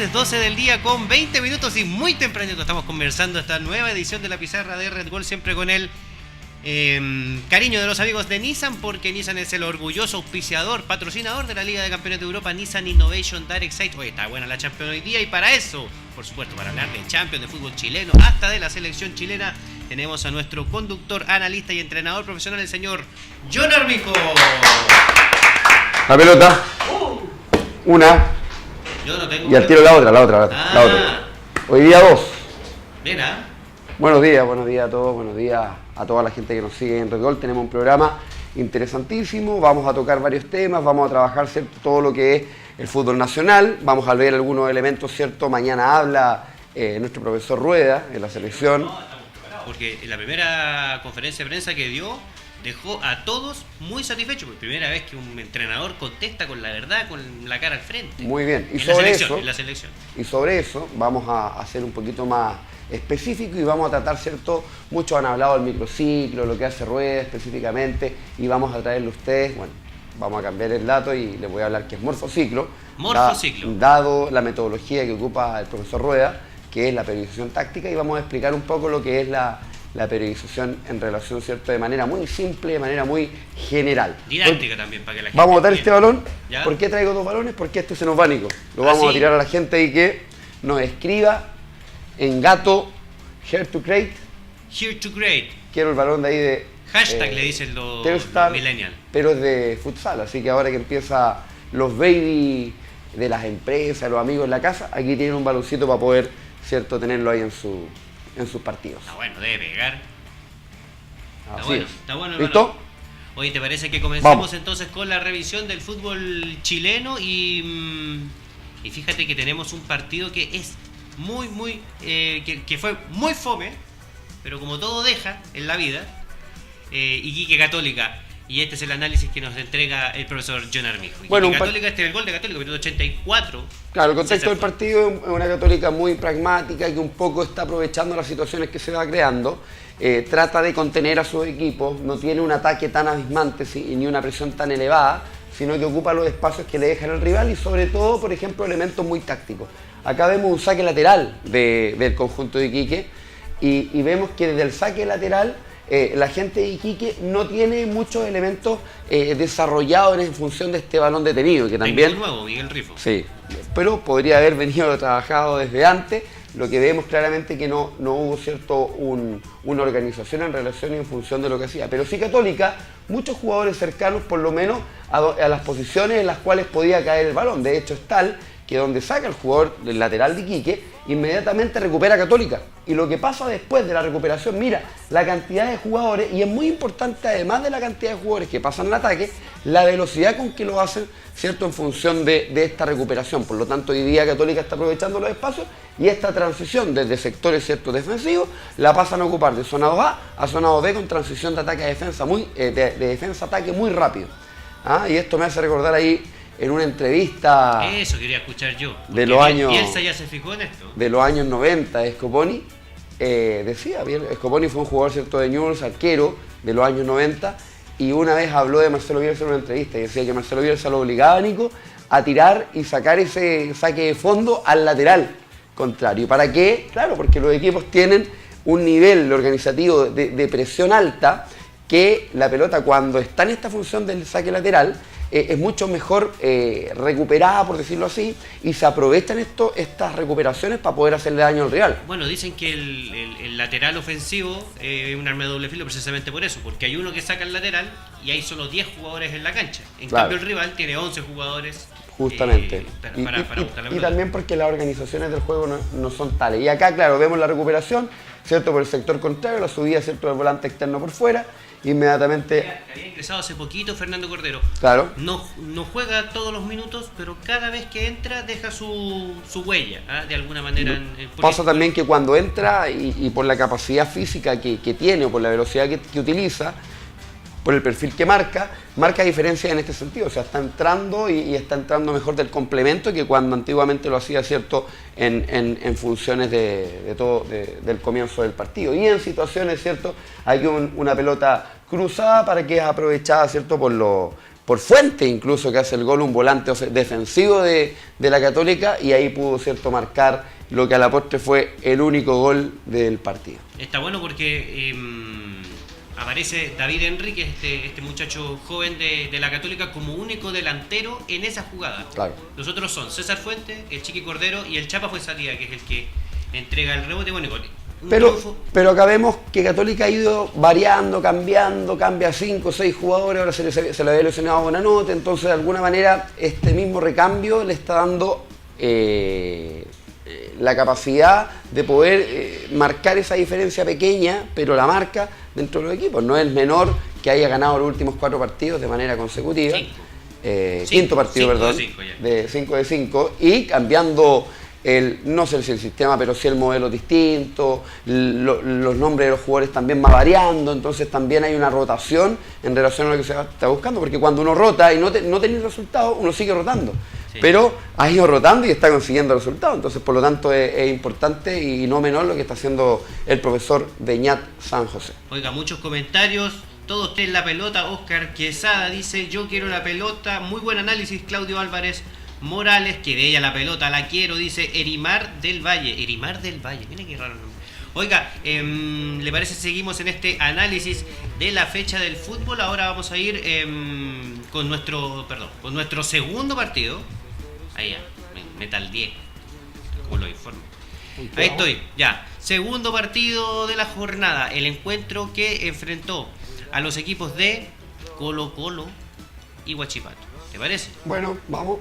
martes 12 del día con 20 minutos y muy tempranito estamos conversando esta nueva edición de la pizarra de Red Bull, siempre con el cariño de los amigos de Nissan, porque Nissan es el orgulloso auspiciador, patrocinador de la Liga de Campeones de Europa, Nissan Innovation Direct Site. Oye, está buena la Champions hoy día y para eso, por supuesto, para hablar de Champions, de fútbol chileno, hasta de la selección chilena, tenemos a nuestro conductor, analista y entrenador profesional, el señor John Armijo. La pelota. Una. Yo no tengo. Y al tiro la otra. La otra. Hoy día 2. Mira. Buenos días a todos, buenos días a toda la gente que nos sigue en Red Bull. Tenemos un programa interesantísimo, vamos a tocar varios temas, vamos a trabajar, ¿cierto?, todo lo que es el fútbol nacional, vamos a ver algunos elementos, ¿cierto? Mañana habla nuestro profesor Rueda en la selección. No, estamos preparados, porque en la primera conferencia de prensa que dio, dejó a todos muy satisfechos, por primera vez que un entrenador contesta con la verdad, con la cara al frente. Muy bien, y en la selección. Y sobre eso vamos a hacer un poquito más específico y vamos a tratar, ¿cierto? Muchos han hablado del microciclo, lo que hace Rueda específicamente, y vamos a traerle a ustedes, bueno, vamos a cambiar el dato y les voy a hablar que es morfociclo. Dado la metodología que ocupa el profesor Rueda, que es la periodización táctica, y vamos a explicar un poco lo que es la periodización en relación, ¿cierto?, de manera muy simple, de manera muy general. Didáctica también, para que la gente vamos a botar este balón. ¿Ya? ¿Por qué traigo dos balones? Porque este se nos va, Nico. Lo vamos a tirar a la gente y que nos escriba en gato, here to create. Here to create. Quiero el balón de ahí de... Hashtag le dicen los millennials. Pero es de futsal, así que ahora que empieza los baby de las empresas, los amigos en la casa, aquí tienen un baloncito para poder, ¿cierto?, tenerlo ahí en sus partidos. Está bueno, debe pegar. Está bueno. ¿Listo? Oye, ¿te parece que comencemos entonces con la revisión del fútbol chileno? Y fíjate que tenemos un partido que es que fue muy fome, pero como todo deja en la vida, Iquique Católica. Y este es el análisis que nos entrega el profesor John Armijo. Bueno, Católica, este es el gol de Católica, minuto 84. Claro, el contexto del partido es una Católica muy pragmática que un poco está aprovechando las situaciones que se va creando. Trata de contener a sus equipos, no tiene un ataque tan abismante ni una presión tan elevada, sino que ocupa los espacios que le dejan al rival y sobre todo, por ejemplo, elementos muy tácticos. Acá vemos un saque lateral del conjunto de Iquique y vemos que desde el saque lateral la gente de Iquique no tiene muchos elementos desarrollados en función de este balón detenido, que también... nuevo, Miguel Rifo. Sí, pero podría haber venido trabajado desde antes. Lo que vemos claramente que no hubo, ¿cierto?, una organización en relación y en función de lo que hacía. Pero sí Católica, muchos jugadores cercanos por lo menos a las posiciones en las cuales podía caer el balón. De hecho es tal que donde saca el jugador del lateral de Iquique, inmediatamente recupera Católica. Y lo que pasa después de la recuperación, mira, la cantidad de jugadores, y es muy importante además de la cantidad de jugadores que pasan al ataque, la velocidad con que lo hacen, ¿cierto?, en función de esta recuperación. Por lo tanto, hoy día Católica está aprovechando los espacios y esta transición desde sectores, ¿cierto?, defensivos, la pasan a ocupar de zona 2A a zona 2B con transición de ataque a defensa, de defensa-ataque muy rápido. Y esto me hace recordar ahí en una entrevista... Eso quería escuchar yo. De los años... Bielsa ya se fijó en esto. De los años 90, Scoponi decía, Scoponi fue un jugador, ¿cierto?, de Newell's, arquero de los años 90, y una vez habló de Marcelo Bielsa en una entrevista y decía que Marcelo Bielsa lo obligaba, Nico, a tirar y sacar ese saque de fondo al lateral contrario. ¿Para qué? Claro, porque los equipos tienen un nivel organizativo de presión alta, que la pelota cuando está en esta función del saque lateral es mucho mejor recuperada, por decirlo así, y se aprovechan estas recuperaciones para poder hacerle daño al rival. Bueno, dicen que el lateral ofensivo es un arma de doble filo precisamente por eso, porque hay uno que saca el lateral y hay solo 10 jugadores en la cancha. En cambio el rival tiene 11 jugadores. Justamente. Para buscar la pelota. Y también porque las organizaciones del juego no son tales. Y acá, claro, vemos la recuperación, ¿cierto?, por el sector contrario, la subida, ¿cierto?, del volante externo por fuera. Inmediatamente... Había ingresado hace poquito Fernando Cordero. Claro. No juega todos los minutos, pero cada vez que entra deja su huella, de alguna manera. Pasa también que cuando entra y por la capacidad física que tiene o por la velocidad que utiliza, por el perfil que marca diferencia en este sentido. O sea, está entrando y está entrando mejor del complemento que cuando antiguamente lo hacía, ¿cierto?, en funciones del comienzo del partido. Y en situaciones, ¿cierto?, hay una pelota cruzada para que es aprovechada, ¿cierto?, por por Fuente incluso, que hace el gol, un volante defensivo de la Católica, y ahí pudo, ¿cierto?, marcar lo que a la postre fue el único gol del partido. Está bueno porque aparece David Enrique, este muchacho joven de la Católica, como único delantero en esa jugada. Claro. Los otros son César Fuente, el Chiqui Cordero y el Chapa Fuenzalía, que es el que entrega el rebote. Bueno, pero acá vemos que Católica ha ido variando, cambiando, cambia 5 o 6 jugadores, ahora se le había lesionado Buenanote, entonces de alguna manera este mismo recambio le está dando la capacidad de poder marcar esa diferencia pequeña, pero la marca dentro de los equipos. No es menor que haya ganado los últimos 4 partidos de manera consecutiva. Quinto partido, perdón, de 5 de 5, y cambiando no sé si el sistema, pero sí el modelo distinto, los nombres de los jugadores también va variando, entonces también hay una rotación en relación a lo que se está buscando, porque cuando uno rota y no tiene resultados, uno sigue rotando. Sí. Pero ha ido rotando y está consiguiendo resultados, entonces por lo tanto es importante y no menor lo que está haciendo el profesor Beñat San José. Oiga, muchos comentarios. Todos tienen la pelota. Oscar Quesada dice: yo quiero la pelota. Muy buen análisis. Claudio Álvarez Morales, que bella la pelota, la quiero, dice Erimar del Valle. Erimar del Valle, mira qué raro nombre. Oiga, ¿le parece si seguimos en este análisis de la fecha del fútbol? Ahora vamos a ir con nuestro segundo partido. Ahí ya, me taldié, como lo informo. Ahí estoy, ya. Segundo partido de la jornada, el encuentro que enfrentó a los equipos de Colo-Colo y Huachipato. ¿Te parece? Bueno, vamos.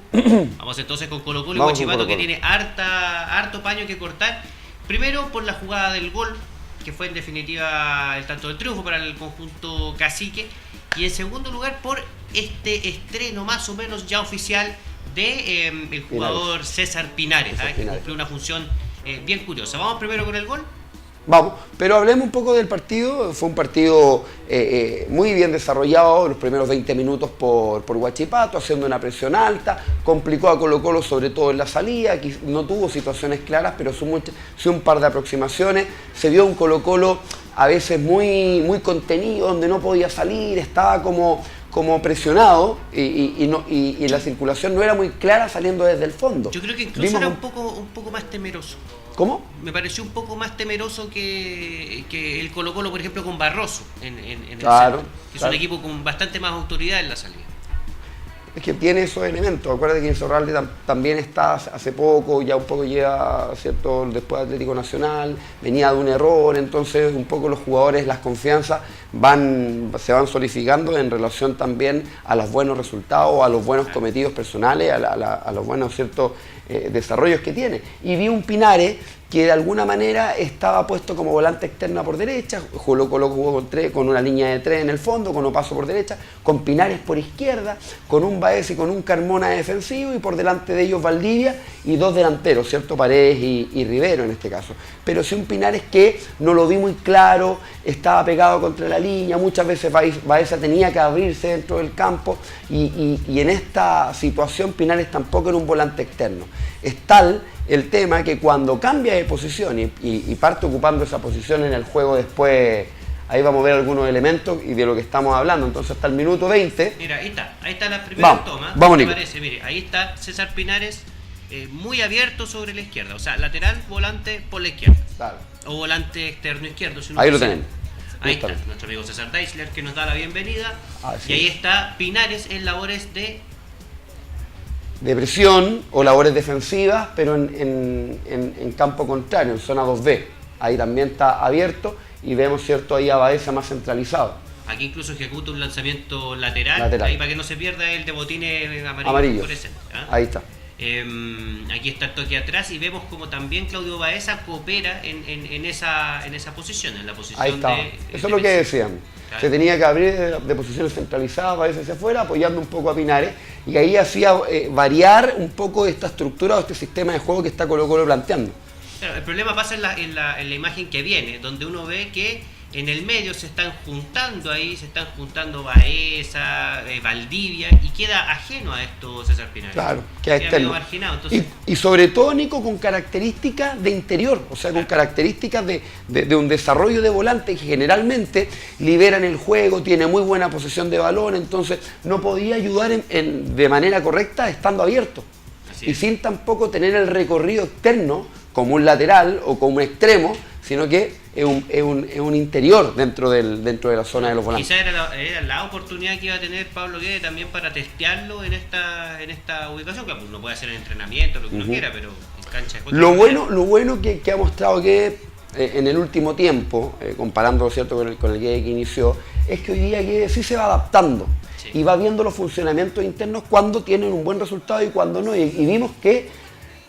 Vamos entonces con Colo-Colo y Huachipato, que tiene harto paño que cortar. Primero por la jugada del gol, que fue en definitiva el tanto del triunfo para el conjunto cacique. Y en segundo lugar por este estreno más o menos ya oficial de el jugador César Pinares, que cumplió una función bien curiosa. Vamos primero con el gol. Vamos, pero hablemos un poco del partido. Fue un partido muy bien desarrollado los primeros 20 minutos por Huachipato, haciendo una presión alta, complicó a Colo-Colo sobre todo en la salida, que no tuvo situaciones claras, pero sí un par de aproximaciones. Se vio un Colo-Colo a veces muy contenido, donde no podía salir, estaba como presionado y la circulación no era muy clara saliendo desde el fondo. Yo creo que incluso era un poco más temeroso. ¿Cómo? Me pareció un poco más temeroso que el Colo-Colo, por ejemplo, con Barroso en el claro, centro, que es un equipo con bastante más autoridad en la salida. Es que tiene esos elementos. Acuérdate que Insaurralde también está hace poco, ya un poco llega, ¿cierto?, después de Atlético Nacional, venía de un error, entonces un poco los jugadores, las confianzas se van solidificando en relación también a los buenos resultados, a los buenos cometidos personales, a los buenos, ¿cierto?, desarrollos que tiene. Y vi un Pinares que de alguna manera estaba puesto como volante externa por derecha, Colo-Colo jugó con una línea de 3 en el fondo, con Opaso por derecha, con Pinares por izquierda, con un Baez y con un Carmona defensivo, y por delante de ellos Valdivia y 2 delanteros, ¿cierto?, Paredes y Rivero en este caso. Pero sí un Pinares que no lo vi muy claro, estaba pegado contra la línea, muchas veces Baeza tenía que abrirse dentro del campo, y en esta situación Pinares tampoco era un volante externo. Es tal el tema que cuando cambia de posición y parte ocupando esa posición en el juego después, ahí vamos a ver algunos elementos y de lo que estamos hablando. Entonces hasta el minuto 20... Mira, ahí está la primera toma. Vamos, Nico. Mire, ahí está César Pinares muy abierto sobre la izquierda, o sea, lateral, volante por la izquierda. Claro. O volante externo izquierdo. Si ahí lo tenemos. Ahí está nuestro amigo César Deisler, que nos da la bienvenida. Y ahí está Pinares en labores de presión o labores defensivas, pero en campo contrario, en zona 2B. Ahí también está abierto y vemos, ¿cierto?, ahí a Baeza más centralizado. Aquí incluso ejecuta un lanzamiento lateral. Ahí para que no se pierda el de botines amarillo. Ahí está. Aquí está el toque atrás y vemos como también Claudio Baeza coopera en esa posición, en la posición ahí está. Eso es lo que decían. Claro. Se tenía que abrir de posiciones centralizadas, Baeza hacia afuera, apoyando un poco a Pinares, y ahí hacía variar un poco esta estructura o este sistema de juego que está Colo-Colo planteando. Claro, el problema pasa en la imagen que viene, donde uno ve que En el medio se están juntando Baeza, Valdivia, y queda ajeno a esto César Pinares. Claro, queda medio externo. marginado. Entonces, Y sobre todo, Nico, con características de interior, o sea, con características de un desarrollo de volante que generalmente liberan el juego, tiene muy buena posesión de balón, entonces no podía ayudar de manera correcta estando abierto. Y sin tampoco tener el recorrido externo como un lateral o como un extremo, sino que es un interior dentro de la zona de los volantes. Quizá era la oportunidad que iba a tener Pablo Guede también para testearlo en esta ubicación, que uno puede hacer en entrenamiento, lo que uno quiera, pero en cancha es lo bueno que ha mostrado Guede en el último tiempo, comparándolo, ¿cierto?, con el Guede que inició, es que hoy día Guede sí se va adaptando. Sí. Y va viendo los funcionamientos internos cuando tienen un buen resultado y cuando no. Y vimos que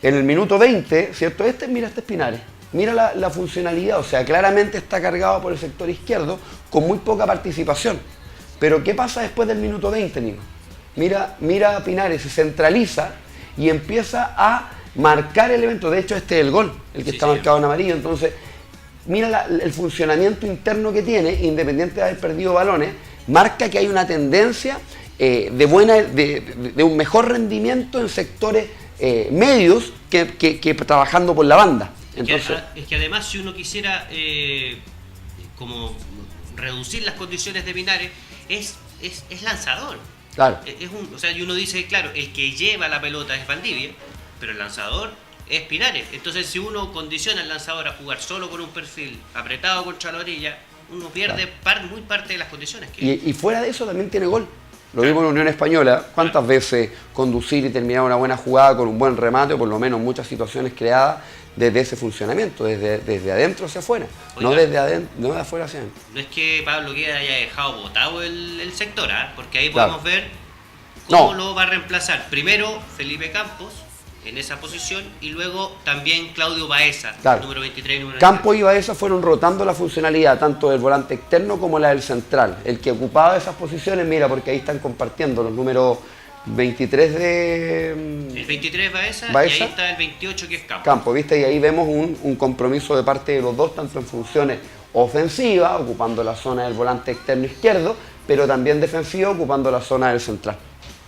en el minuto 20, ¿cierto? Mira este Pinares. Mira la funcionalidad, o sea, claramente está cargado por el sector izquierdo con muy poca participación. Pero ¿qué pasa después del minuto 20, Nico? Mira a Pinares, se centraliza y empieza a marcar elementos. De hecho, este es el gol, el que está marcado en amarillo. Entonces, mira el funcionamiento interno que tiene, independiente de haber perdido balones, marca que hay una tendencia de un mejor rendimiento en sectores medios que trabajando por la banda. Entonces, es que además, si uno quisiera como reducir las condiciones de Pinares, es lanzador. Claro. O sea, y uno dice, claro, el que lleva la pelota es Valdivia, pero el lanzador es Pinares. Entonces, si uno condiciona al lanzador a jugar solo con un perfil apretado contra la orilla, uno pierde muy parte de las condiciones que y fuera de eso también tiene gol. Lo vimos en Unión Española, cuántas veces conducir y terminar una buena jugada con un buen remate, o por lo menos muchas situaciones creadas desde ese funcionamiento, desde adentro hacia afuera. Oiga, no de afuera hacia adentro. No es que Pablo Guede haya dejado botado el sector, porque ahí podemos ver cómo lo va a reemplazar. Primero Felipe Campos en esa posición, y luego también Claudio Baeza, número 23 y número 23. Campos y Baeza fueron rotando la funcionalidad tanto del volante externo como la del central. El que ocupaba esas posiciones, mira, porque ahí están compartiendo los números 23 el 23 Baeza, y ahí está el 28 que es Campos, ¿viste? Y ahí vemos un compromiso de parte de los dos, tanto en funciones ofensivas, ocupando la zona del volante externo izquierdo, pero también defensiva, ocupando la zona del central.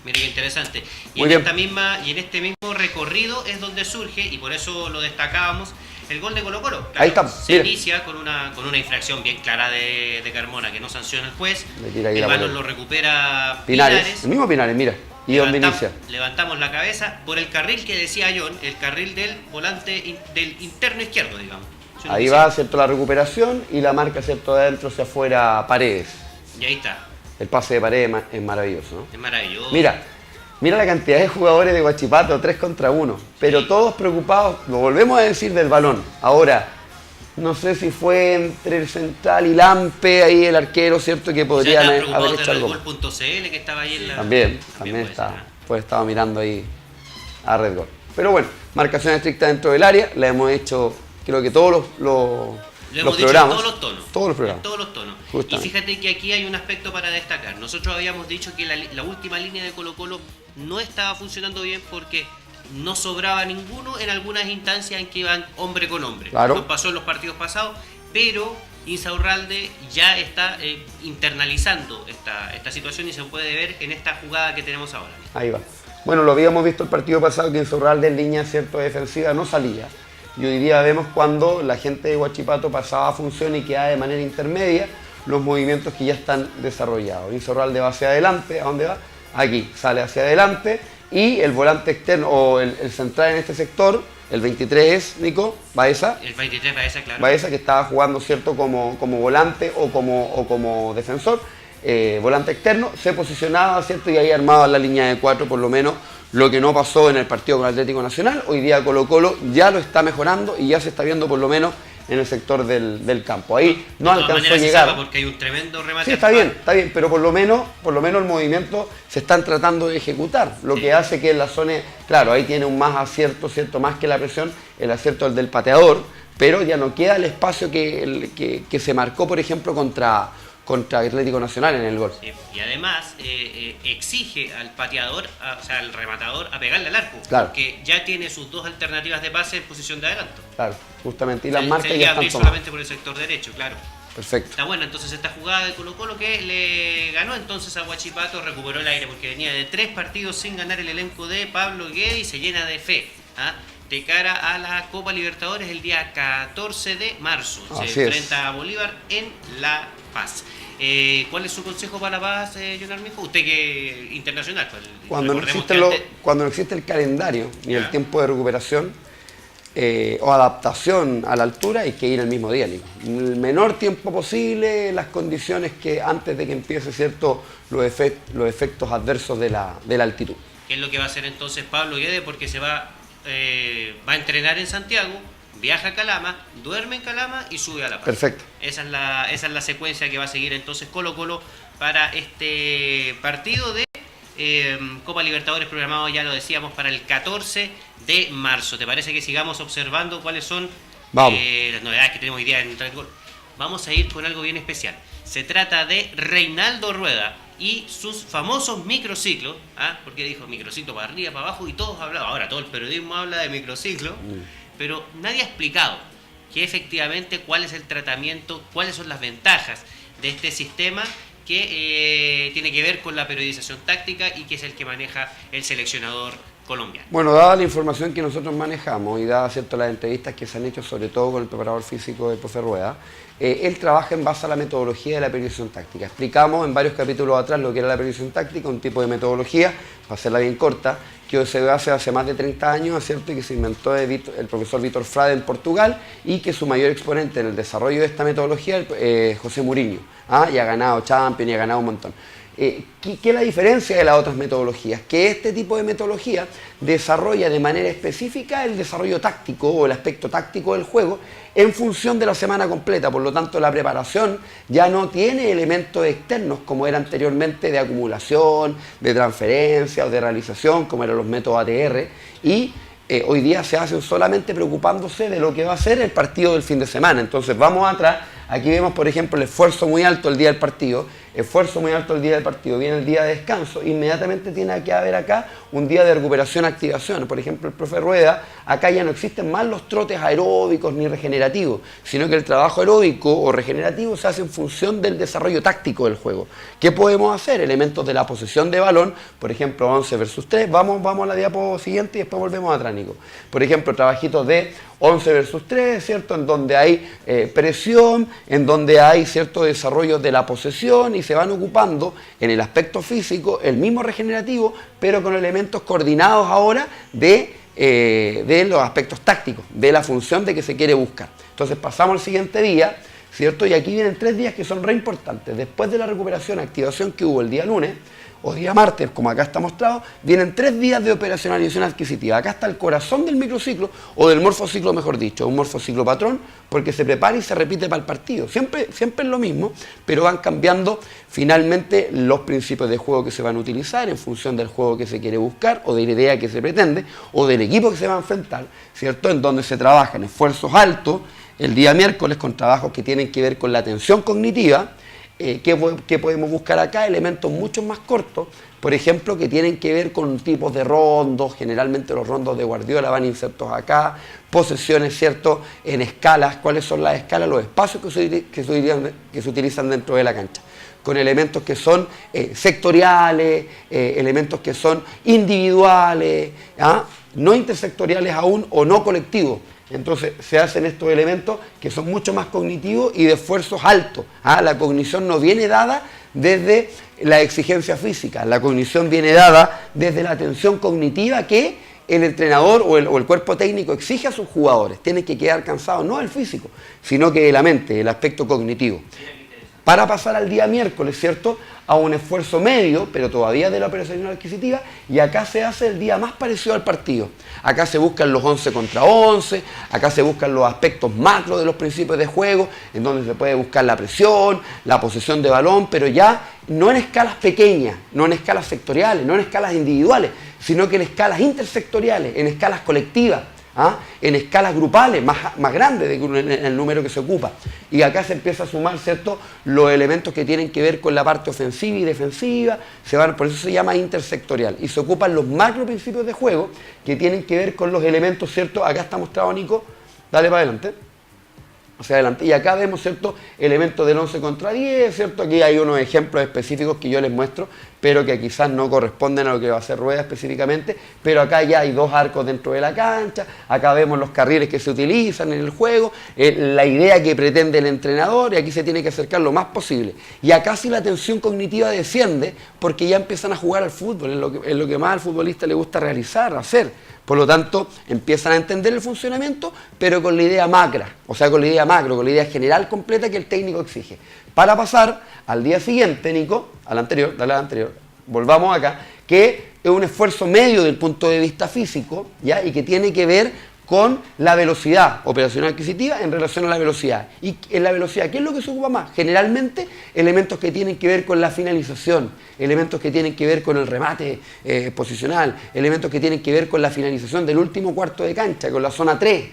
Mira qué interesante. Y en este mismo recorrido es donde surge, y por eso lo destacábamos, el gol de Colo-Colo. Claro, ahí está. Se inicia con una infracción bien clara de Carmona, que no sanciona el juez. El balón lo recupera Pinares. El mismo Pinares, mira. Y donde inicia. Levantamos la cabeza por el carril que decía John, el carril del volante del interno izquierdo, digamos. Ahí va, ¿cierto?, la recuperación, y la marca, ¿cierto?, de adentro hacia afuera Paredes. Y ahí está. El pase de Paredes es maravilloso, ¿no? Es maravilloso. Mira la cantidad de jugadores de Huachipato, 3 contra 1, pero todos preocupados, lo volvemos a decir, del balón. Ahora, no sé si fue entre el central y Lampe, ahí el arquero, ¿cierto?, que podrían haber hecho algo. Redgol.cl, que estaba ahí en la... También estaba mirando ahí a Redgol. Pero bueno, marcación estricta dentro del área, la hemos hecho, creo que todos los programas. En todos los tonos. Todos los programas. En todos los tonos. Y fíjate que aquí hay un aspecto para destacar. Nosotros habíamos dicho que la última línea de Colo-Colo no estaba funcionando bien porque no sobraba ninguno en algunas instancias en que iban hombre con hombre. Claro. Nos pasó en los partidos pasados, pero Insaurralde ya está internalizando esta situación, y se puede ver en esta jugada que tenemos ahora. Ahí va. Bueno, lo habíamos visto el partido pasado, que Insaurralde en línea, ¿cierto?, defensiva no salía. Y hoy día vemos cuando la gente de Huachipato pasaba a función y quedaba de manera intermedia los movimientos que ya están desarrollados. Insaurralde va hacia adelante, ¿a dónde va? Aquí, sale hacia adelante, y el volante externo, o el central en este sector, el 23 es, Nico, Baeza. El 23 Baeza, claro. Baeza, que estaba jugando, ¿cierto?, como volante o como defensor. Volante externo, se posicionaba, ¿cierto?, y ahí armaba la línea de 4, por lo menos, lo que no pasó en el partido con Atlético Nacional. Hoy día Colo-Colo ya lo está mejorando y ya se está viendo por lo menos en el sector del campo. Ahí no alcanzó a llegar. Porque hay un tremendo remate. Sí, está bien, pero por lo menos el movimiento se están tratando de ejecutar, lo que hace que en la zona, claro, ahí tiene un más acierto, ¿cierto?, más que la presión, el acierto del pateador, pero ya no queda el espacio que se marcó, por ejemplo, contra Atlético Nacional en el gol. Sí, y además exige al pateador, o sea, al rematador, a pegarle al arco, claro, porque ya tiene sus dos alternativas de pase en posición de adelanto. Claro, justamente, y las marcas ya están tomadas. Solamente por el sector derecho, claro. Perfecto. Está buena entonces esta jugada de Colo-Colo que le ganó entonces a Huachipato, recuperó el aire porque venía de 3 partidos sin ganar el elenco de Pablo Guede y se llena de fe de cara a la Copa Libertadores el día 14 de marzo. Se enfrenta a Bolívar en La Paz. ¿Cuál es su consejo para La Paz, John Armijo? Usted que internacional. Cuando no existe el calendario ni el tiempo de recuperación, o adaptación a la altura, hay que ir el mismo día, Nico. El menor tiempo posible, las condiciones que antes de que empiece, ¿cierto?, los efectos adversos de la altitud. ¿Qué es lo que va a hacer entonces Pablo Guede? Porque se va a entrenar en Santiago, viaja a Calama, duerme en Calama y sube a La Paz. Perfecto. Esa es la secuencia que va a seguir entonces Colo-Colo para este partido de Copa Libertadores programado, ya lo decíamos, para el 14 de marzo. ¿Te parece que sigamos observando cuáles son las novedades que tenemos hoy día en Red Gol? Vamos a ir con algo bien especial. Se trata de Reinaldo Rueda y sus famosos microciclos, porque dijo microciclo para arriba, para abajo, y todos hablaban. Ahora todo el periodismo habla de microciclo, pero nadie ha explicado que efectivamente cuál es el tratamiento, cuáles son las ventajas de este sistema que tiene que ver con la periodización táctica y que es el que maneja el seleccionador colombiano. Bueno, dada la información que nosotros manejamos y dadas las entrevistas que se han hecho sobre todo con el preparador físico del profe Rueda, él trabaja en base a la metodología de la periodización táctica. Explicamos en varios capítulos atrás lo que era la periodización táctica, un tipo de metodología, para hacerla bien corta, que se hace más de 30 años, ¿cierto?, y que se inventó el profesor Vítor Frade en Portugal, y que su mayor exponente en el desarrollo de esta metodología es José Mourinho, y ha ganado Champions y ha ganado un montón. ¿Qué es la diferencia de las otras metodologías? Que este tipo de metodología desarrolla de manera específica el desarrollo táctico o el aspecto táctico del juego en función de la semana completa. Por lo tanto, la preparación ya no tiene elementos externos como era anteriormente de acumulación, de transferencia o de realización, como eran los métodos ATR, y hoy día se hacen solamente preocupándose de lo que va a ser el partido del fin de semana. Entonces vamos atrás, aquí vemos por ejemplo el esfuerzo muy alto el día del partido, viene el día de descanso, inmediatamente tiene que haber acá un día de recuperación-activación. Por ejemplo, el profe Rueda, acá ya no existen más los trotes aeróbicos ni regenerativos, sino que el trabajo aeróbico o regenerativo se hace en función del desarrollo táctico del juego. ¿Qué podemos hacer? Elementos de la posesión de balón, por ejemplo 11 versus 3, vamos a la diapo siguiente y después volvemos atrás, Nico. Por ejemplo, trabajitos de 11 versus 3, ¿cierto?, en donde hay presión, en donde hay cierto desarrollo de la posesión, y se van ocupando en el aspecto físico el mismo regenerativo, pero con elementos coordinados ahora de los aspectos tácticos, de la función de que se quiere buscar. Entonces pasamos al siguiente día, ¿cierto? Y aquí vienen 3 días que son re importantes. Después de la recuperación, activación que hubo el día lunes o día martes, como acá está mostrado, vienen 3 días de operacionalización adquisitiva. Acá está el corazón del microciclo, o del morfociclo mejor dicho, un morfociclo patrón, porque se prepara y se repite para el partido. Siempre es lo mismo, pero van cambiando finalmente los principios de juego que se van a utilizar en función del juego que se quiere buscar, o de la idea que se pretende, o del equipo que se va a enfrentar, ¿cierto? En donde se trabajan esfuerzos altos, el día miércoles con trabajos que tienen que ver con la atención cognitiva. ¿Qué podemos buscar acá? Elementos mucho más cortos, por ejemplo, que tienen que ver con tipos de rondos. Generalmente los rondos de Guardiola van insertos acá, posesiones, ¿cierto?, en escalas. ¿Cuáles son las escalas? Los espacios que se utilizan dentro de la cancha, con elementos que son sectoriales, elementos que son individuales, no intersectoriales aún o no colectivos. Entonces se hacen estos elementos que son mucho más cognitivos y de esfuerzos altos. La cognición no viene dada desde la exigencia física, la cognición viene dada desde la atención cognitiva que el entrenador o el cuerpo técnico exige a sus jugadores. Tienen que quedar cansados, no el físico, sino que de la mente, el aspecto cognitivo. Para pasar al día miércoles, ¿cierto?, a un esfuerzo medio, pero todavía de la operación adquisitiva, y acá se hace el día más parecido al partido. Acá se buscan los 11 contra 11, acá se buscan los aspectos macro de los principios de juego, en donde se puede buscar la presión, la posesión de balón, pero ya no en escalas pequeñas, no en escalas sectoriales, no en escalas individuales, sino que en escalas intersectoriales, en escalas colectivas. En escalas grupales más grandes en el número que se ocupa. Y acá se empieza a sumar, ¿cierto?, los elementos que tienen que ver con la parte ofensiva y defensiva, por eso se llama intersectorial. Y se ocupan los macro principios de juego que tienen que ver con los elementos, ¿cierto? Acá está mostrado, Nico, dale para adelante. hacia adelante. Y acá vemos, ¿cierto?, elementos del 11 contra 10, ¿cierto? Aquí hay unos ejemplos específicos que yo les muestro, pero que quizás no corresponden a lo que va a hacer Rueda específicamente, pero acá ya hay 2 arcos dentro de la cancha, acá vemos los carriles que se utilizan en el juego, la idea que pretende el entrenador, y aquí se tiene que acercar lo más posible. Y acá sí la tensión cognitiva desciende, porque ya empiezan a jugar al fútbol, es lo que más al futbolista le gusta realizar, hacer. Por lo tanto, empiezan a entender el funcionamiento, pero con la idea macro, con la idea general completa que el técnico exige. Para pasar al día siguiente, Nico, al anterior, dale al anterior, volvamos acá, que es un esfuerzo medio del punto de vista físico, ¿ya? Y que tiene que ver con la velocidad operacional adquisitiva en relación a la velocidad. Y en la velocidad, ¿qué es lo que se ocupa más? Generalmente, elementos que tienen que ver con la finalización, elementos que tienen que ver con el remate posicional, elementos que tienen que ver con la finalización del último cuarto de cancha, con la zona 3,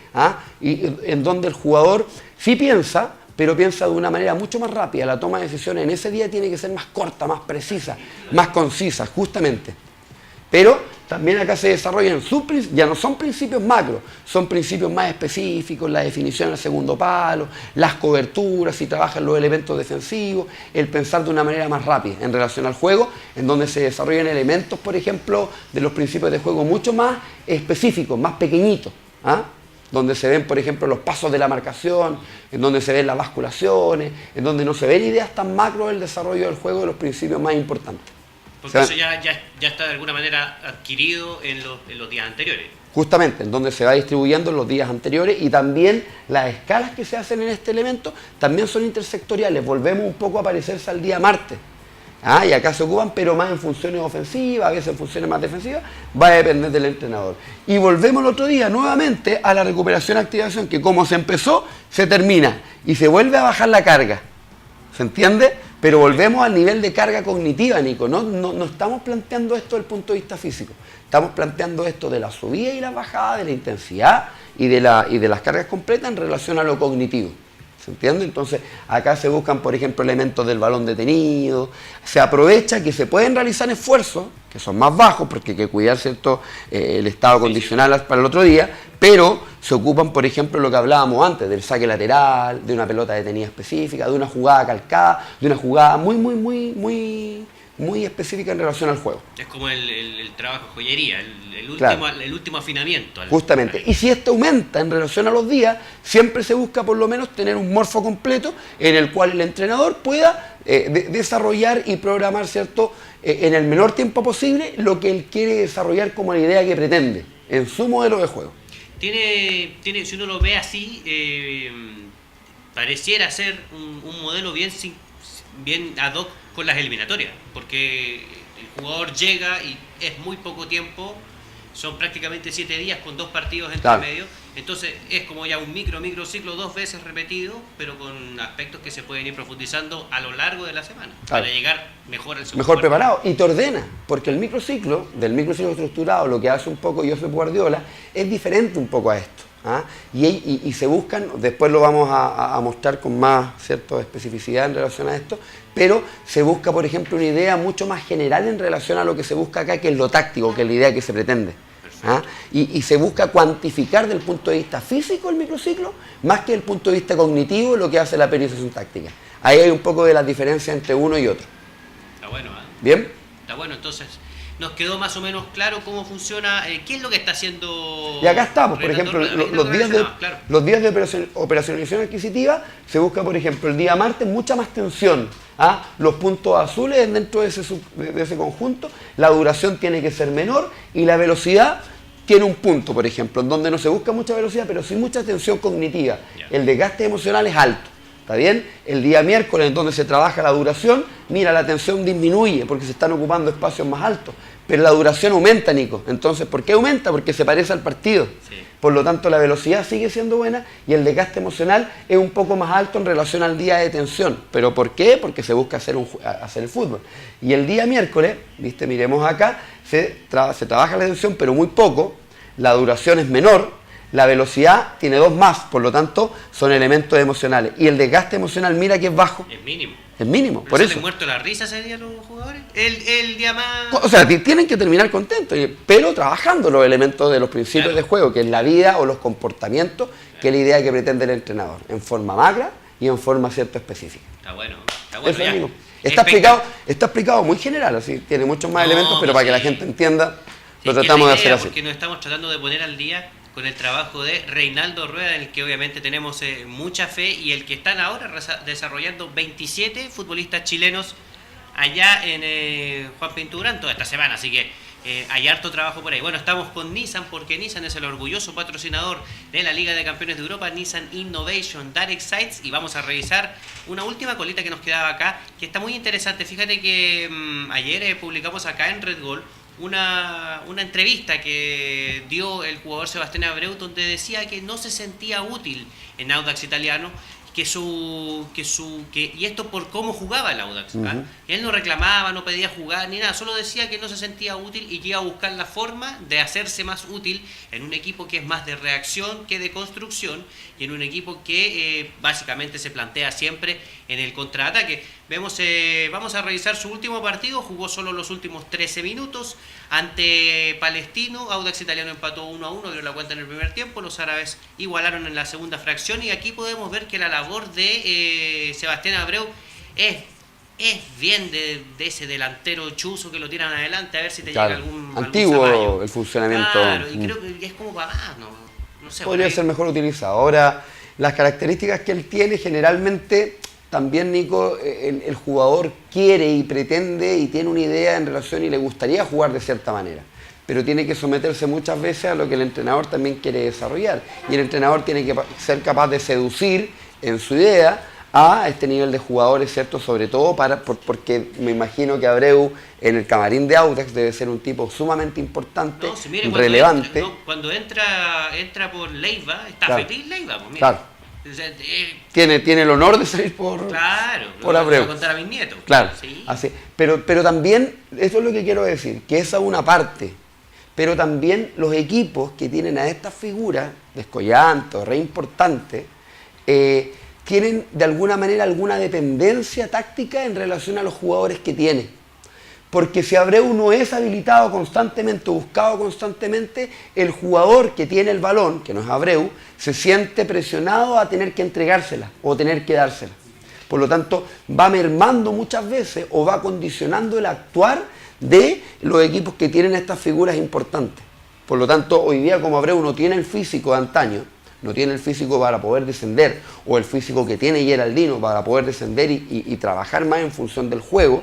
y en donde el jugador sí piensa, pero piensa de una manera mucho más rápida. La toma de decisiones en ese día tiene que ser más corta, más precisa, más concisa, justamente. Pero también acá se desarrollan, ya no son principios macro, son principios más específicos, la definición del segundo palo, las coberturas, si trabajan los elementos defensivos, el pensar de una manera más rápida en relación al juego, en donde se desarrollan elementos, por ejemplo, de los principios de juego mucho más específicos, más pequeñitos, donde se ven, por ejemplo, los pasos de la marcación, en donde se ven las basculaciones, en donde no se ven ideas tan macro del desarrollo del juego de los principios más importantes. Porque eso ya está de alguna manera adquirido en los días anteriores. Justamente, en donde se va distribuyendo en los días anteriores, y también las escalas que se hacen en este elemento también son intersectoriales. Volvemos un poco a parecerse al día martes. Y acá se ocupan, pero más en funciones ofensivas, a veces en funciones más defensivas, va a depender del entrenador. Y volvemos el otro día nuevamente a la recuperación-activación, que como se empezó, se termina y se vuelve a bajar la carga. ¿Se entiende? Pero volvemos al nivel de carga cognitiva, Nico. No estamos planteando esto desde el punto de vista físico. Estamos planteando esto de la subida y la bajada, de la intensidad y de las cargas completas en relación a lo cognitivo. ¿Se entiende? Entonces, acá se buscan, por ejemplo, elementos del balón detenido. Se aprovecha que se pueden realizar esfuerzos, que son más bajos, porque hay que cuidar, ¿cierto?, el estado condicional para el otro día, pero se ocupan, por ejemplo, lo que hablábamos antes, del saque lateral, de una pelota detenida específica, de una jugada calcada, de una jugada muy específica en relación al juego. Es como el trabajo de joyería, Claro. el último afinamiento. Justamente. Y si esto aumenta en relación a los días, siempre se busca por lo menos tener un morfo completo en el cual el entrenador pueda desarrollar y programar, ¿cierto?, en el menor tiempo posible lo que él quiere desarrollar como la idea que pretende en su modelo de juego. Tiene, si uno lo ve así, pareciera ser un modelo bien ad hoc con las eliminatorias, porque el jugador llega y es muy poco tiempo, son prácticamente 7 días con 2 partidos entre medio, entonces es como ya un micro ciclo 2 veces repetido, pero con aspectos que se pueden ir profundizando a lo largo de la semana, para llegar mejor al segundo. Mejor preparado, y te ordena, porque el microciclo estructurado, lo que hace un poco Josep Guardiola, es diferente un poco a esto. Y se buscan, después lo vamos a mostrar con más especificidad en relación a esto, pero se busca, por ejemplo, una idea mucho más general en relación a lo que se busca acá, que es lo táctico, que es la idea que se pretende. Y se busca cuantificar desde el punto de vista físico el microciclo, más que desde el punto de vista cognitivo lo que hace la periodización táctica. Ahí hay un poco de las diferencias entre uno y otro. Está bueno, ¿Bien? Está bueno, entonces nos quedó más o menos claro cómo funciona, qué es lo que está haciendo. Y acá estamos, por ejemplo, los días de operacionalización adquisitiva, se busca, por ejemplo, el día martes mucha más tensión. Los puntos azules dentro de ese conjunto, la duración tiene que ser menor y la velocidad tiene un punto, por ejemplo, en donde no se busca mucha velocidad, pero sí mucha tensión cognitiva. El desgaste emocional es alto. ¿Está bien? El día miércoles, en donde se trabaja la duración, mira, la tensión disminuye porque se están ocupando espacios más altos, pero la duración aumenta, Nico. Entonces, ¿por qué aumenta? Porque se parece al partido. Sí. Por lo tanto, la velocidad sigue siendo buena y el desgaste emocional es un poco más alto en relación al día de tensión. ¿Pero por qué? Porque se busca hacer el fútbol. Y el día miércoles, ¿viste? Miremos acá, se trabaja la tensión, pero muy poco, la duración es menor, La velocidad tiene 2 más, por lo tanto, son elementos emocionales. Y el desgaste emocional, mira que es bajo. Es mínimo. Es mínimo, por eso. ¿Muerto la risa ese día los jugadores? El día más... O sea, tienen que terminar contentos, pero trabajando los elementos de los principios de juego, que es la vida o los comportamientos, que es la idea que pretende el entrenador, en forma macra y en forma cierto específica. Está bueno. Eso es mismo. Está explicado muy general, así, tiene muchos más elementos, pero para que la gente entienda, lo tratamos de hacer así. Porque nos estamos tratando de poner al día con el trabajo de Reinaldo Rueda, en el que obviamente tenemos mucha fe, y el que están ahora desarrollando 27 futbolistas chilenos allá en Juan Pinturán toda esta semana, así que hay harto trabajo por ahí. Bueno, estamos con Nissan, porque Nissan es el orgulloso patrocinador de la Liga de Campeones de Europa, Nissan Innovation Direct Sites, y vamos a revisar una última colita que nos quedaba acá, que está muy interesante. Fíjate que ayer publicamos acá en Red Gold una entrevista que dio el jugador Sebastián Abreu, donde decía que no se sentía útil en Audax Italiano, y esto por cómo jugaba el Audax. Él no reclamaba, no pedía jugar ni nada, solo decía que no se sentía útil y que iba a buscar la forma de hacerse más útil en un equipo que es más de reacción que de construcción, y en un equipo que básicamente se plantea siempre en el contraataque. Vamos a revisar su último partido. Jugó solo los últimos 13 minutos ante Palestino. Audax Italiano empató 1-1, dio la cuenta en el primer tiempo. Los árabes igualaron en la segunda fracción, y aquí podemos ver que la labor de Sebastián Abreu es bien de ese delantero chuzo que lo tiran adelante, a ver si te llega algún antiguo algún el funcionamiento. Claro, y creo que es como para más, no sé. Podría ser mejor utilizado. Ahora, las características que él tiene generalmente... También, Nico, el jugador quiere y pretende y tiene una idea en relación y le gustaría jugar de cierta manera, pero tiene que someterse muchas veces a lo que el entrenador también quiere desarrollar, y el entrenador tiene que ser capaz de seducir en su idea a este nivel de jugadores, ¿cierto? Sobre todo porque me imagino que Abreu en el camarín de Audax debe ser un tipo sumamente importante, relevante. Cuando entra por Leiva, está feliz Leiva, pues, mira. Claro. Tiene el honor de salir por Abreu. Voy a contar a mis nietos. Claro, sí. Así. Pero también, eso es lo que quiero decir, que esa es una parte, pero también los equipos que tienen a estas figuras, descollantes, re importantes, tienen de alguna manera alguna dependencia táctica en relación a los jugadores que tiene. Porque si Abreu no es habilitado constantemente o buscado constantemente, el jugador que tiene el balón, que no es Abreu, se siente presionado a tener que entregársela o tener que dársela. Por lo tanto, va mermando muchas veces o va condicionando el actuar de los equipos que tienen estas figuras importantes. Por lo tanto, hoy día, como Abreu no tiene el físico de antaño, no tiene el físico para poder descender, o el físico que tiene Geraldino para poder descender y trabajar más en función del juego,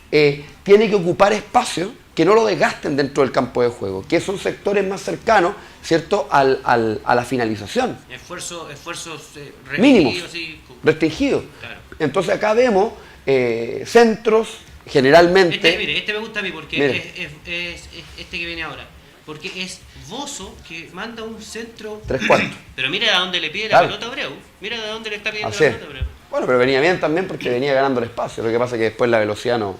tiene que ocupar espacios que no lo desgasten dentro del campo de juego, que son sectores más cercanos, ¿cierto?, a la finalización. Esfuerzos mínimos, restringidos. Claro. Entonces acá vemos centros, generalmente... Este me gusta a mí porque es este que viene ahora. Porque es Bozo que manda un centro... 3/4. Pero mira a dónde le pide la pelota a Abreu. Mira de dónde le está pidiendo la pelota a Abreu. Bueno, pero venía bien también porque venía ganando el espacio. Lo que pasa es que después la velocidad no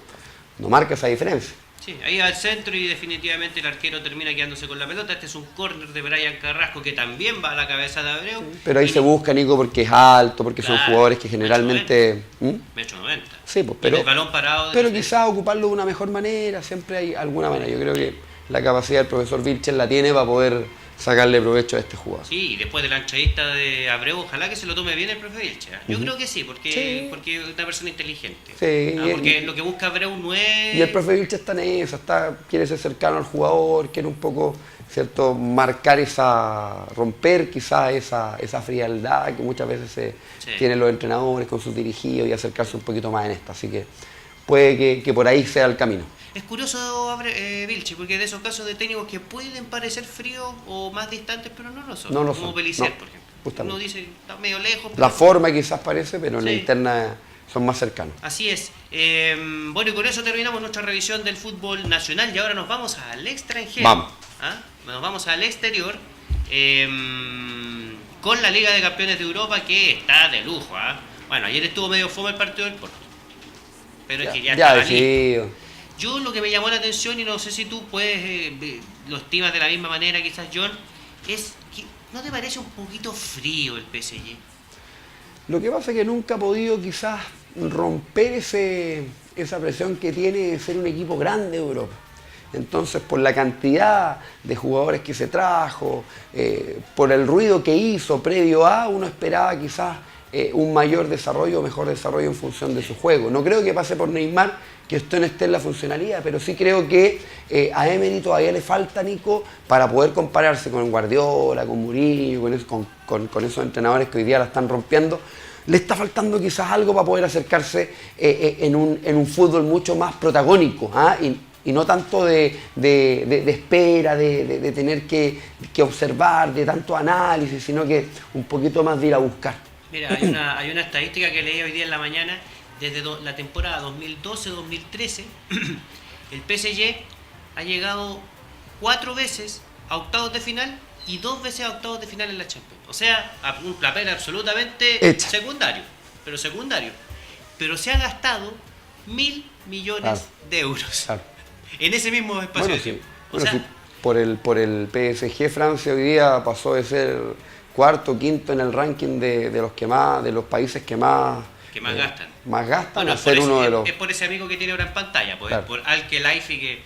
marca esa diferencia. Sí, ahí al centro y definitivamente el arquero termina quedándose con la pelota. Este es un córner de Brian Carrasco que también va a la cabeza de Abreu. Pero ahí se busca, Nico, porque es alto, porque son jugadores que generalmente... 1,90 m. Sí, pues, pero, el balón parado pero quizás ocuparlo de una mejor manera, siempre hay alguna manera. Yo creo que la capacidad del profesor Vilches la tiene para poder sacarle provecho a este jugador. Sí, y después de la lanchadista de Abreu, ojalá que se lo tome bien el profe Vilches. Yo creo que sí, porque es una persona inteligente. Sí, porque lo que busca Abreu no es... Y el profe Vilches está en eso, quiere ser cercano al jugador, quiere un poco, ¿cierto?, marcar romper quizás esa frialdad que muchas veces tienen los entrenadores con sus dirigidos y acercarse un poquito más en esta. Así que puede que por ahí sea el camino. Es curioso Vilches, porque de esos casos de técnicos que pueden parecer fríos o más distantes, pero no lo son. No lo como son. Pellicer, por ejemplo. Justamente. Uno dice, está medio lejos. La forma quizás parece, pero en la interna son más cercanos. Así es. Bueno, y con eso terminamos nuestra revisión del fútbol nacional y ahora nos vamos al extranjero. Vamos. Nos vamos al exterior con la Liga de Campeones de Europa, que está de lujo. Bueno, ayer estuvo medio fome el partido del Porto, pero es que ya estaba listo. Yo lo que me llamó la atención, y no sé si tú lo estimas de la misma manera quizás, John, es que ¿No te parece un poquito frío el PSG? Lo que pasa es que nunca ha podido quizás romper esa presión que tiene de ser un equipo grande de Europa. Entonces, por la cantidad de jugadores que se trajo, por el ruido que hizo previo a, uno esperaba quizás un mayor desarrollo, mejor desarrollo en función de su juego. No creo que pase por Neymar, que esto no esté en la funcionalidad, pero sí creo que a Emery todavía le falta, Nico, para poder compararse con Guardiola, con Mourinho, con esos entrenadores que hoy día la están rompiendo. Le está faltando quizás algo para poder acercarse en un fútbol mucho más protagónico, ¿ah? Y no tanto de espera, de tener que observar, de tanto análisis, sino que un poquito más de ir a buscar. Mira, hay una estadística que leí hoy día en la mañana, desde la temporada 2012-2013, el PSG ha llegado 4 veces a octavos de final y 2 veces a octavos de final en la Champions. O sea, un papel absolutamente secundario, pero se ha gastado 1.000 millones de euros en ese mismo espacio de tiempo. Por el PSG, Francia hoy día pasó de ser cuarto, quinto en el ranking de los países que más gastan. Más gastan, bueno, a ser uno de los... Es por ese amigo que tiene ahora en pantalla, pues, por Al-Khelaifi, que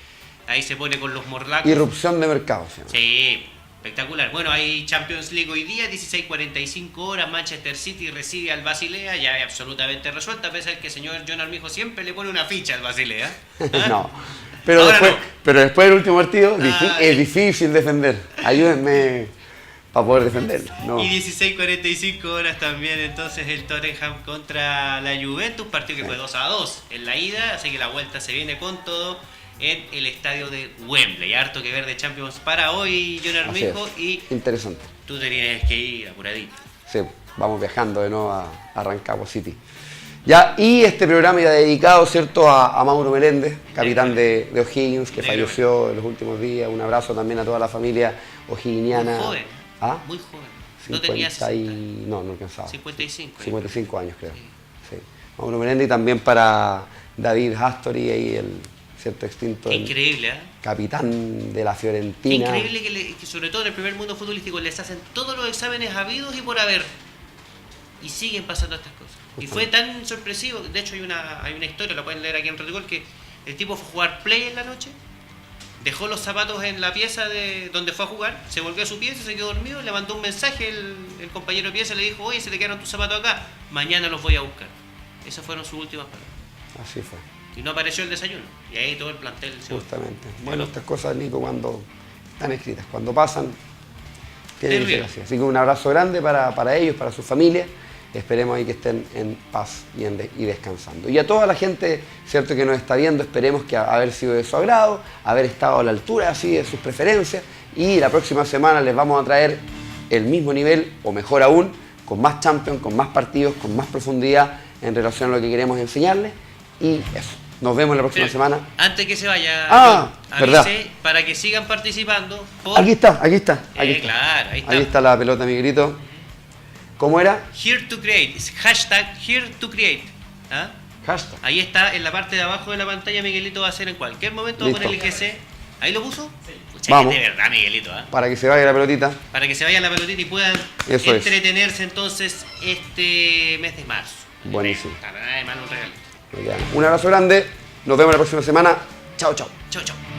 ahí se pone con los morlacos. Irrupción de mercado. Sí, espectacular. Bueno, hay Champions League hoy día, 16:45 horas, Manchester City recibe al Basilea, ya absolutamente resuelta, pese a que el señor John Armijo siempre le pone una ficha al Basilea. No, pero después del último partido es difícil defender. Ayúdenme para poder defenderlo. No. Y 16:45 horas también entonces el Tottenham contra la Juventus, partido que fue 2-2 en la ida, así que la vuelta se viene con todo en el estadio de Wembley. Harto que ver de Champions para hoy, John Armijo, y interesante. Tú tenías que ir apuradito. Sí, vamos viajando de nuevo a Rancagua City. Ya, y este programa ya dedicado, ¿cierto?, a Mauro Meléndez, capitán de O'Higgins, que falleció en los últimos días. Un abrazo también a toda la familia o'higginiana. Muy joven. ¿Ah? Muy joven. 50 no tenía 60. No alcanzaba. 55 años, creo. Sí. Mauro Meléndez, y también para David Astori, ahí el cierto extinto. Qué increíble, ¿eh? Capitán de la Fiorentina. Qué increíble que sobre todo en el primer mundo futbolístico les hacen todos los exámenes habidos y por haber. Y siguen pasando estas cosas. Y fue tan sorpresivo. De hecho, hay una historia, la pueden leer aquí en Red Gol, que el tipo fue a jugar play en la noche, dejó los zapatos en la pieza de donde fue a jugar, se volvió a su pieza, se quedó dormido, le mandó un mensaje, el compañero de pieza le dijo: oye, se te quedaron tus zapatos acá, mañana los voy a buscar. Esas fueron sus últimas palabras. Así fue. Y no apareció el desayuno. Y ahí todo el plantel se... Justamente. Bueno, estas cosas, Nico, cuando están escritas, cuando pasan, tienen que ser así. Así que un abrazo grande para ellos, para su familia. Esperemos ahí que estén en paz y descansando. Y a toda la gente, cierto, que nos está viendo, esperemos que haber sido de su agrado, haber estado a la altura así de sus preferencias, y la próxima semana les vamos a traer el mismo nivel, o mejor aún, con más Champions, con más partidos, con más profundidad en relación a lo que queremos enseñarles. Y eso, nos vemos la próxima semana. Antes que se vaya, verdad, para que sigan participando. Aquí está. Claro, ahí está. Ahí está la pelota, Miguelito. ¿Cómo era? Here to create, es hashtag here to create. ¿Ah? Hashtag. Ahí está, en la parte de abajo de la pantalla. Miguelito va a hacer en cualquier momento, va a poner el GC. ¿Ahí lo puso? Sí. Pucha, vamos. De verdad, Miguelito. Para que se vaya la pelotita. Para que se vaya la pelotita y puedan entretenerse entonces este mes de marzo. Buenísimo. Además, un regalo. Un abrazo grande, nos vemos la próxima semana. Chao, chao. Chao, chao.